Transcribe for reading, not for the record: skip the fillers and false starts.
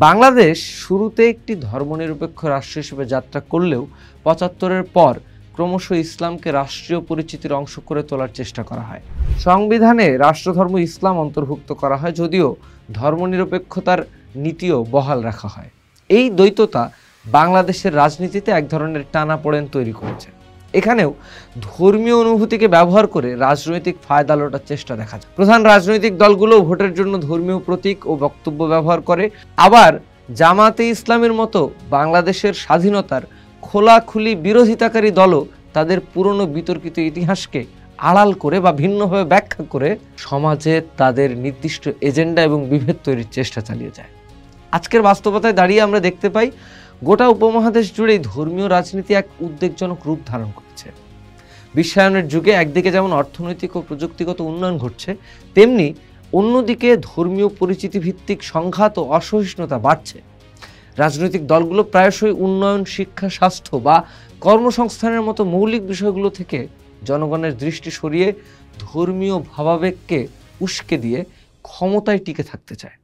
বাংলাদেশ শুরুতে একটি ধর্মনিরপেক্ষ রাষ্ট্র হিসেবে যাত্রা করলেও ৭৫-এর পর ক্রমশ ইসলামকে রাষ্ট্রীয় পরিচিতির অংশ করে তোলার চেষ্টা করা হয়। সংবিধানে রাষ্ট্রধর্ম ইসলাম অন্তর্ভুক্ত করা হয়, যদিও ধর্মনিরপেক্ষতার নীতিও বহাল রাখা হয়। এই দ্বৈততা বাংলাদেশের রাজনীতিতে এক ধরনের টানাপোড়েন তৈরি করেছে। এখানেও ধর্মীয় অনুভূতিকে ব্যবহার করে রাজনৈতিক ফায়দা লোটার চেষ্টা দেখা যায়। প্রধান রাজনৈতিক দলগুলো ভোটের জন্য ধর্মীয় প্রতীক ও বক্তব্য ব্যবহার করে, আবার জামাতে ইসলামের মতো বাংলাদেশের স্বাধীনতার খোলাখুলি বিরোধিতাকারী দলও তাদের পুরনো বিতর্কিত ইতিহাসকে আড়াল করে বা ভিন্নভাবে ব্যাখ্যা করে সমাজে তাদের নির্দিষ্ট এজেন্ডা এবং বিভেদ তৈরির চেষ্টা চালিয়ে যায়। আজকের বাস্তবতায় দাঁড়িয়ে আমরা দেখতে পাই গোটা উপমহাদেশ জুড়েই ধর্মীয় রাজনীতি এক উদ্বেগজনক রূপ ধারণ করেছে। বিশ্বায়নের যুগে একদিকে যেমন অর্থনৈতিক ও প্রযুক্তিগত উন্নয়ন ঘটছে, তেমনি অন্যদিকে ধর্মীয় পরিচিতি ভিত্তিক সংঘাত ও অসহিষ্ণুতা বাড়ছে। রাজনৈতিক দলগুলো প্রায়শই উন্নয়ন, শিক্ষা, স্বাস্থ্য বা কর্মসংস্থানের মতো মৌলিক বিষয়গুলো থেকে জনগণের দৃষ্টি সরিয়ে ধর্মীয় ভাবাবেগকে উস্কে দিয়ে ক্ষমতায় টিকে থাকতে চায়।